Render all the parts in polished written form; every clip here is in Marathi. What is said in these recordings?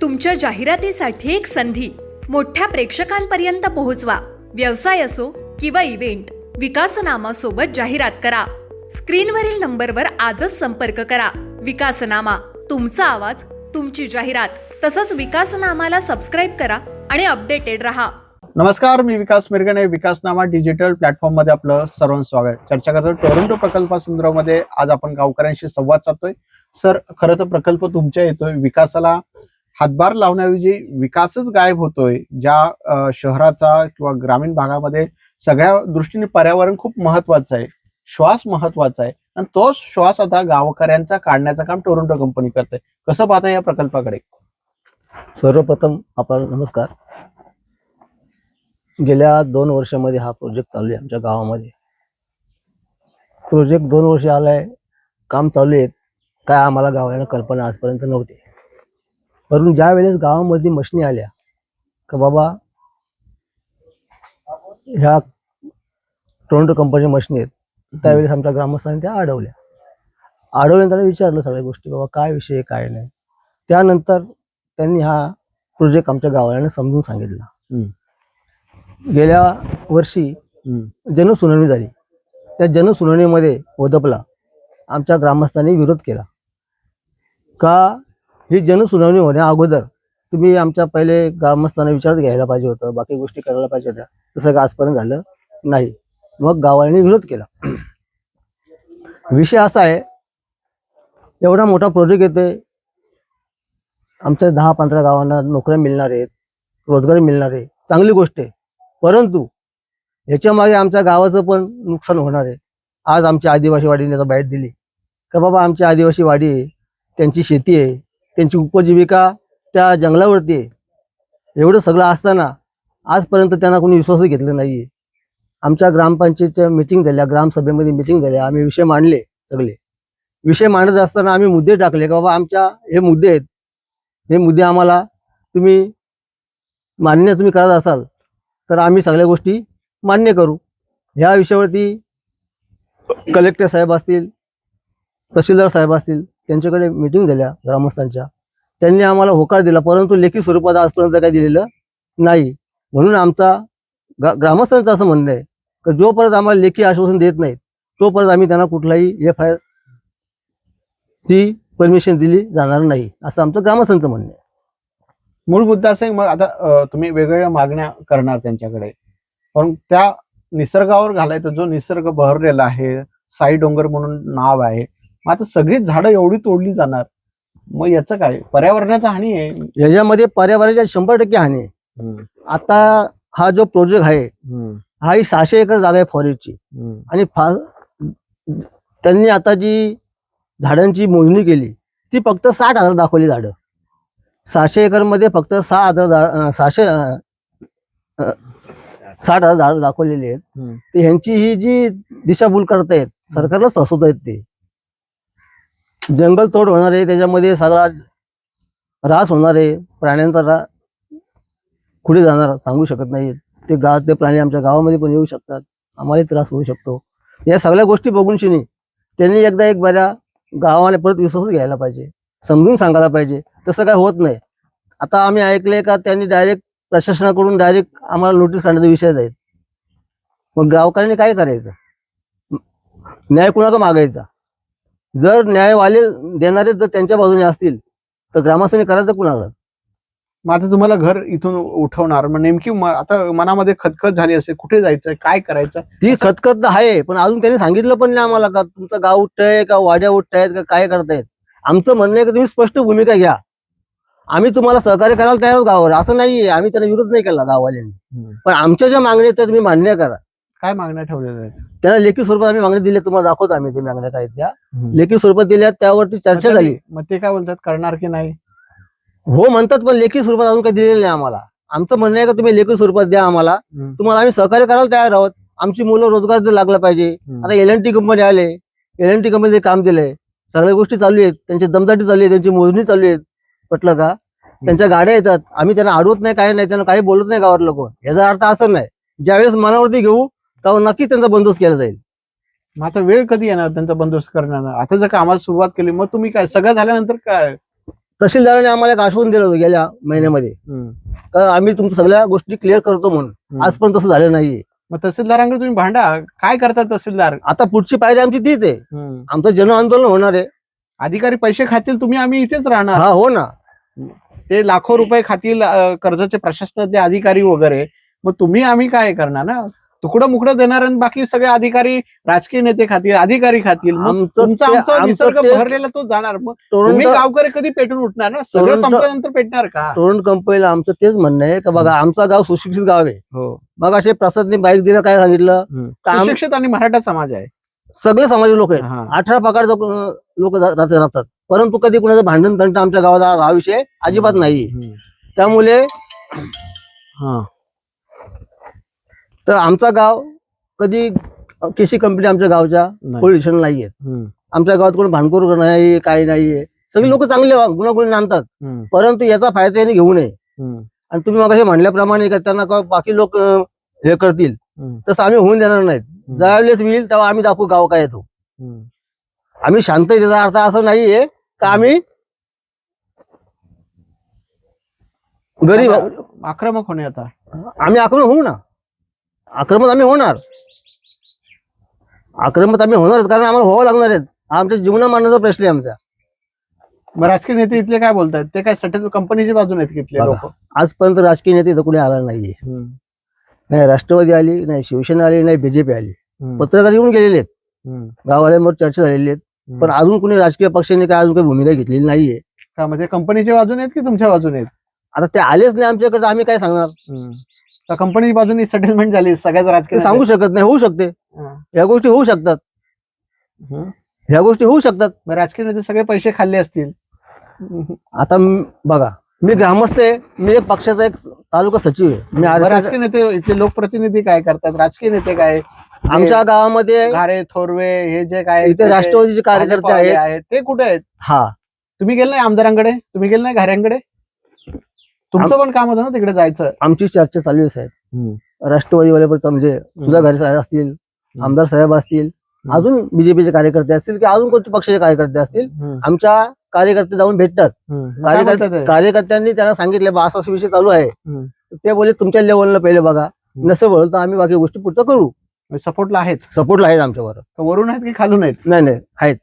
तुमच्या जाहिरातीसाठी एक संधी मोठ्या प्रेक्षकांपर्यंत पोहोचवा. व्यवसाय असो किंवा इव्हेंट, विकासनामा सोबत जाहिरात करा. स्क्रीनवरील नंबरवर आजच संपर्क करा. विकासनामा, तुमचा आवाज, तुमची जाहिरात. तसंच विकासनामाला सबस्क्राईब करा आणि अपडेटेड रहा. नमस्कार, मी विकास मिरगणे. विकासनामा डिजिटल प्लॅटफॉर्म मध्ये आपलं सर्वांचं स्वागत. चर्चा करतो टोरंटो प्रकल्पासंदर्भामध्ये. आज आपण गावकऱ्यांशी संवाद साधतोय. सर, खरं तर प्रकल्प तुमच्या येतोय, विकासाला हातभार लावण्याऐवजी विकासच गायब होतोय. ज्या शहराचा किंवा ग्रामीण भागामध्ये सगळ्या दृष्टीने पर्यावरण खूप महत्वाचं आहे, श्वास महत्वाचा आहे, आणि तो श्वास आता गावकऱ्यांचा काढण्याचं काम टोरंटो कंपनी करते. कसं पाहता या प्रकल्पाकडे? सर्वप्रथम आपण नमस्कार. गेल्या 2 वर्षामध्ये हा प्रोजेक्ट चालू आहे आमच्या गावामध्ये. प्रोजेक्ट 2 वर्ष आलाय, काम चालू आहे. काय आम्हाला गावाला कल्पना आजपर्यंत नव्हती. परंतु ज्या वेळेस गावामध्ये मशिनी आल्या का बाबा ह्या टोरंटो कंपनीच्या मशिनी आहेत, त्यावेळेस आमच्या ग्रामस्थांनी त्या अडवल्या त्यांना विचारलं सगळ्या गोष्टी, बाबा काय विषय काय नाही. त्यानंतर त्यांनी हा प्रोजेक्ट आमच्या गावाला समजून सांगितला. गेल्या वर्षी जनसुनावणी झाली. त्या जनसुनावणीमध्ये वदपला आमच्या ग्रामस्थांनी विरोध केला का ही जनसुनावणी होण्या अगोदर तुम्ही आमच्या पहिले ग्रामस्थांना विचारत घ्यायला पाहिजे होतं, बाकी गोष्टी करायला पाहिजे होत्या. तसं काय आजपर्यंत झालं नाही. मग गावाने विरोध केला. विषय असा आहे, एवढा मोठा प्रोजेक्ट येतोय, आमच्या 10-15 गावांना नोकऱ्या मिळणार आहेत, रोजगार मिळणार आहे, चांगली गोष्ट आहे. परंतु ह्याच्या मागे आमच्या गावाचं पण नुकसान होणार आहे. आज आमची आदिवासी वाडीने आता बाईट दिली का बाबा आमची आदिवासी वाडी आहे, त्यांची शेती आहे, त्यांची उपजीविका त्या जंगलावरती आहे. एवढं सगळं असताना आजपर्यंत त्यांना कोणी विश्वासच घेतलं नाही आहे. आमच्या ग्रामपंचायतच्या मिटिंग झाल्या, ग्रामसभेमध्ये मिटिंग झाल्या, आम्ही विषय मांडले. सगळे विषय मांडत असताना आम्ही मुद्दे टाकले का बाबा आमच्या हे मुद्दे आहेत, हे मुद्दे आम्हाला तुम्ही मान्य करत असाल तर आम्ही सगळ्या गोष्टी मान्य करू. ह्या विषयावरती कलेक्टर साहेब असतील, तहसीलदार साहेब असतील, त्यांच्याकडे मिटिंग झाल्या ग्रामस्थांच्या. त्यांनी आम्हाला होकार दिला, परंतु लेखी स्वरूपात आजपर्यंत काही दिलेलं नाही. म्हणून आमचा ग्रामस्थांचं असं म्हणणं आहे की जोपर्यंत आम्हाला लेखी आश्वासन देत नाहीत तोपर्यंत आम्ही त्यांना कुठलाही FIR ची परमिशन दिली जाणार नाही, असं आमचं ग्रामस्थांचं म्हणणं आहे. मूळ मुद्दा असा आहे, मग आता तुम्ही वेगवेगळ्या मागण्या करणार त्यांच्याकडे, पण त्या निसर्गावर घालायचं, जो निसर्ग बहरलेला आहे, साई डोंगर म्हणून नाव आहे, मग आता सगळीच झाडं एवढी तोडली जाणार, मग याचं काय? पर्यावरणाचा हानी आहे. याच्यामध्ये पर्यावरणाच्या 100% हानी आहे. आता हा जो प्रोजेक्ट आहे हा ही 600 एकर जागा आहे फॉरेस्टची, आणि त्यांनी आता जी झाडांची मोजणी केली ती फक्त 60,000 दाखवली झाडं. 600 एकर मध्ये फक्त 60,000 झाडं दाखवलेली आहेत. ते ह्यांची ही जी दिशाभूल करतायत, सरकारलाच फसवत आहेत. ते जंगल तोड होणार आहे, त्याच्यामध्ये सगळा ऱ्हास होणार आहे, प्राण्यांचा कुठे जाणार सांगू शकत नाही. ते गावातले प्राणी आमच्या गावामध्ये पण येऊ शकतात, आम्हाला त्रास होऊ शकतो. या सगळ्या गोष्टी बघून शिनी त्यांनी एकदा एक बऱ्या गावाला परत विश्वास घ्यायला पाहिजे, समजून सांगायला पाहिजे. तसं काय होत नाही. आता आम्ही ऐकलंय का त्यांनी डायरेक्ट प्रशासनाकडून डायरेक्ट आम्हाला नोटीस काढण्याचा विषय आहेत. मग गावकऱ्यांनी काय करायचं? न्याय कुणाला मागायचा? जर न्यायवाले देणारे जर त्यांच्या बाजूने असतील तर ग्रामस्थांनी करायचं कुणाला? मग आता तुम्हाला घर इथून उठवणार, मग नेमकी आता मनामध्ये खतखत झाली असेल, कुठे जायचं, काय करायचं? ती खतखत आहे, पण अजून त्यांनी सांगितलं पण नाही आम्हाला का तुमचं गाव उठतंय का वाड्या उठतायत का काय करतायत. आमचं म्हणणं आहे की तुम्ही स्पष्ट भूमिका घ्या, आम्ही तुम्हाला सहकार्य करायला तयार आहोत गावावर, असं नाहीये. आम्ही त्यांना विरोध नाही केला गाववाल्यांनी, पण आमच्या ज्या मागण्या आहेत त्या तुम्ही मान्य करा. काय मागण्या ठेवलेल्या आहेत? त्यांना लेखी स्वरूपात आम्ही मागण्या दिल्या, तुम्हाला दाखवतो आम्ही ते मागण्या काय त्या लेखी स्वरूपात दिल्या, त्यावरती चर्चा झाली. मग ते काय बोलतात, करणार की नाही? हो म्हणतात, पण लेखी स्वरूपात अजून काही दिलेलं नाही आम्हाला. आमचं म्हणणं आहे का तुम्ही लेखी स्वरूपात द्या आम्हाला, तुम्हाला आम्ही सहकार्य करायला तयार आहोत. आमची मुलं रोजगार जर लागला पाहिजे. आता LNT कंपनी आले, LNT कंपनीचे काम दिलंय, सगळ्या गोष्टी चालू आहेत, त्यांची दमदाटी चालू आहे, त्यांची मोजणी चालू आहे. पटलं का? त्यांच्या गाड्या येतात, आम्ही त्यांना अडवत नाही, काय नाही, त्यांना काही बोलत नाही गावात लोक. याचा अर्थ असं नाही ज्यावेळेस मनावरती घेऊ तेव्हा नक्की त्यांचा बंदोबस्त केला जाईल. मग आता वेळ कधी येणार त्यांचा बंदोबस्त करणार? आता जर का आम्हाला सुरुवात केली, मग तुम्ही काय सगळं झाल्यानंतर काय? तहसीलदाराने आम्हाला एक आश्वासन दिलं होतं गेल्या महिन्यामध्ये का आम्ही तुमच्या सगळ्या गोष्टी क्लिअर करतो म्हणून. आज पण तसं झालं नाहीये. मग तहसीलदारांकडे तुम्ही भांडा, काय करतात तहसीलदार? आता पुढची पायरी आमची तीच आहे. आमचं जन आंदोलन होणार आहे. अधिकारी पैसे खातील, तुम्ही आम्ही इथेच राहणार. हा हो ना. ते लाखो रुपये खातील कर्जाचे प्रशासनाचे अधिकारी वगैरे, मग तुम्ही आम्ही काय करणार ना? तुकडं मुकडं देणार आणि बाकी सगळे अधिकारी राजकीय नेते खातील, अधिकारी खातील. मग तुमचा आमचा निसर्ग भरलेला तो जाणार. मग तुम्ही गावकरी कधी पेटून उठणार ना? सगळं संपल्यानंतर पेटणार का? टोरंट कंपनीला आमचं तेच म्हणणं आहे का बघा आमचा गाव सुशिक्षित गाव आहे. हो. मग असे प्रसादने बाईक दिलं काय सांगितलं, सुशिक्षित आणि मराठा समाज आहे, सगळे समाजाचे लोक आहेत. 18 पगार लोक राहतात. परंतु कधी कुणाचं भांडण तंट आमच्या गावात हा विषय अजिबात नाही. त्यामुळे तर आमचा गाव कधी केसी कंपनी आमच्या गावच्या पोलिशन नाहीये. आमच्या गावात कोणी भांडखोर नाही, काही नाहीये. सगळे लोक चांगले गुणागुणी आणतात. परंतु याचा फायदा त्यांनी घेऊ नये. आणि तुम्ही मग म्हणल्याप्रमाणे त्यांना बाकी लोक हे करतील तसं आम्ही होऊन देणार नाहीत. ज्यावेळेस होईल तेव्हा आम्ही दाखवू गाव काय येतो. आम्ही शांत, त्याचा अर्थ असं नाहीये का आम्ही गरीब आक्रमक होणे. आता आम्ही आक्रमक होऊ ना. आक्रमक आम्ही होणार. आक्रमक आम्ही होणारच, कारण आम्हाला व्हावं लागणार आहेत. आमच्या जीवना मारण्याचा प्रश्न आहे आमचा. मग राजकीय नेते इथले काय बोलतात? ते काय सटेल कंपनीच्या बाजूने आहेत इथले लोक? आजपर्यंत राजकीय नेते इथं कुणी आला नाहीये. नाही राष्ट्रवादी आली, नाही शिवसेना आली, नाही बीजेपी आली. पत्रकार येऊन गेलेले आहेत, गाववाल्यांवर चर्चा झालेली आहेत. पण अजून कुणी राजकीय पक्षाने काय अजून काही भूमिका घेतलेली नाहीये. का म्हणजे कंपनीच्या बाजूने आहेत की तुमच्या बाजूने आहेत? आता ते आलेच नाही आमच्याकडे, आम्ही काय सांगणार? कंपनीच्या बाजूने सेटलमेंट झाली सगळ्याच राजकीय सांगू शकत नाही. होऊ शकते, या गोष्टी होऊ शकतात. ह्या गोष्टी होऊ शकतात. राजकीय नेते सगळे पैसे खाल्ले असतील. आता बघा, मी ग्रामस्थ आहे, मी एक पक्षाचा एक तालुका सचिव आहे. मी राजकीय नेते इथले लोकप्रतिनिधी काय करतात? राजकीय नेते काय? आमच्या गावामध्ये घारे, थोरवे हे जे काय इथे राष्ट्रवादीचे कार्यकर्ते आहेत ते कुठे आहेत? हा, तुम्ही गेले नाही आमदारांकडे? तुम्ही गेले नाही घाऱ्यांकडे? तुमचं पण काम होतं ना तिकडे जायचं. आमची चर्चा चालू आहे साहेब. राष्ट्रवादीवाले म्हणजे सुधा घारे साहेब असतील, आमदार साहेब असतील, अजून बीजेपीचे कार्यकर्ते असतील की अजून कोणत्या पक्षाचे कार्यकर्ते असतील, आमच्या कार्यकर्ते जाऊन भेटतात. कार्यकर्त्यांनी त्यांना सांगितले असा विषय चालू आहे. ते बोलले तुमच्या लेवलला पहिले बघा, नसेल बोल तर आम्ही बाकी गोष्टी पुढचं करू. सपोर्टला आहेत? सपोर्टला आहेत आमच्यावर. वरून आहेत की खालून आहेत? नाही नाही आहेत.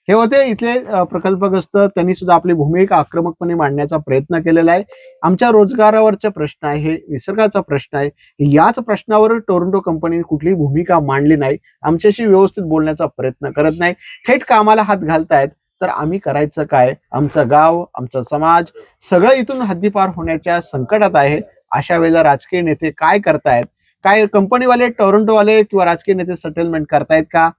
हे होते इथले प्रकल्पग्रस्त. त्यांनी सुद्धा आपली भूमिका आक्रमकपणे मांडण्याचा प्रयत्न केलेला आहे. आमच्या रोजगारावरचा प्रश्न आहे, निसर्गाचा प्रश्न आहे. याच प्रश्नावर टोरंटो कंपनीने कुठलीही भूमिका मांडली नाही. आमच्याशी व्यवस्थित बोलण्याचा प्रयत्न करत नाही. थेट कामाला हात घालतायत. तर आम्ही करायचं काय? आमचं गाव, आमचा समाज सगळं इथून हद्दीपार होण्याच्या संकटात आहे. अशा वेळेला राजकीय नेते काय करतायत? काय कंपनीवाले, टोरंटोवाले किंवा राजकीय नेते सेटलमेंट करतायत का?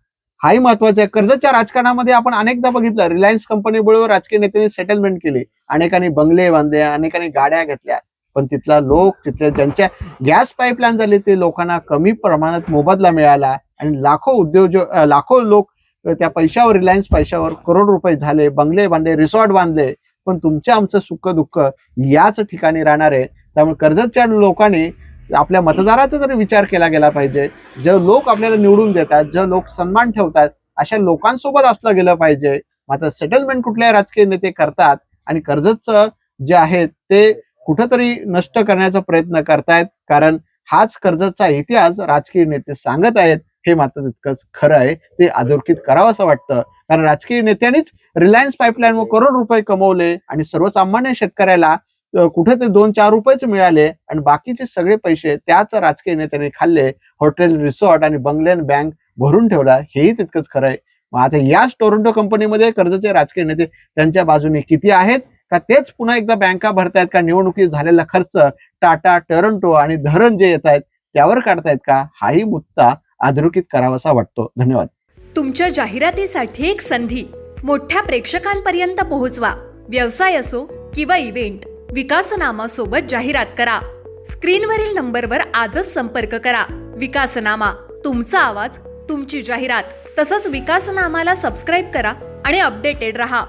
हाही महत्वाचं आहे. कर्जतच्या राजकारणामध्ये आपण अनेकदा बघितलं, रिलायन्स कंपनी बरोबर राजकीय नेत्यांनी सेटलमेंट केली. अनेकांनी बंगले बांधले, अनेकांनी गाड्या घेतल्या. पण तिथला लोक, तिथल्या ज्यांच्या गॅस पाईपलाईन झाली ते लोकांना कमी प्रमाणात मोबदला मिळाला आणि लाखो लोक त्या पैशावर, रिलायन्स पैशावर करोड रुपये झाले, बंगले बांधले, रिसॉर्ट बांधले. पण तुमचं आमचं सुख दुःख याच ठिकाणी राहणार आहे. त्यामुळे कर्जतच्या लोकांनी आपल्या मतदाराचा जरी विचार केला गेला पाहिजे. जे लोक आपल्याला निवडून देतात, जे लोक सन्मान ठेवतात, अशा लोकांसोबत असलं गेलं पाहिजे. मात्र सेटलमेंट कुठल्या राजकीय नेते करतात आणि कर्जतचं जे आहे ते कुठंतरी नष्ट करण्याचा प्रयत्न करतायत. कारण हाच कर्जतचा इतिहास राजकीय नेते सांगत आहेत. हे मात्र तितकंच खरं आहे. ते अधोरेखित करावं असं वाटतं. कारण राजकीय नेत्यांनीच रिलायन्स पाईपलाईनवर करोड रुपये कमवले आणि सर्वसामान्य शेतकऱ्याला कुठे ते 2-4 रुपयेच मिळाले आणि बाकीचे सगळे पैसे त्याच राजकीय नेत्यांनी खाल्ले. हॉटेल, रिसॉर्ट आणि बंगले, बँक भरून ठेवला. हेही तितकंच खरं आहे. मग आता याच टोरंटो कंपनीमध्ये कर्जतचे राजकीय नेते त्यांच्या बाजूने किती आहेत का तेच पुन्हा एकदा बँका भरतायत का? निवडणुकीत झालेला खर्च टाटा, टोरंटो आणि धरण जे येत आहेत त्यावर काढतायत का? हाही मुद्दा अधोरेखित करावासा वाटतो. धन्यवाद. तुमच्या जाहिरातीसाठी एक संधी मोठ्या प्रेक्षकांपर्यंत पोहोचवा. व्यवसाय असो किंवा इव्हेंट, विकासनामा सोबत जाहिरात करा. स्क्रीनवरील नंबरवर आजच संपर्क करा. विकासनामा, तुमचा आवाज, तुमची जाहिरात. तसंच विकासनामाला सबस्क्राईब करा आणि अपडेटेड रहा.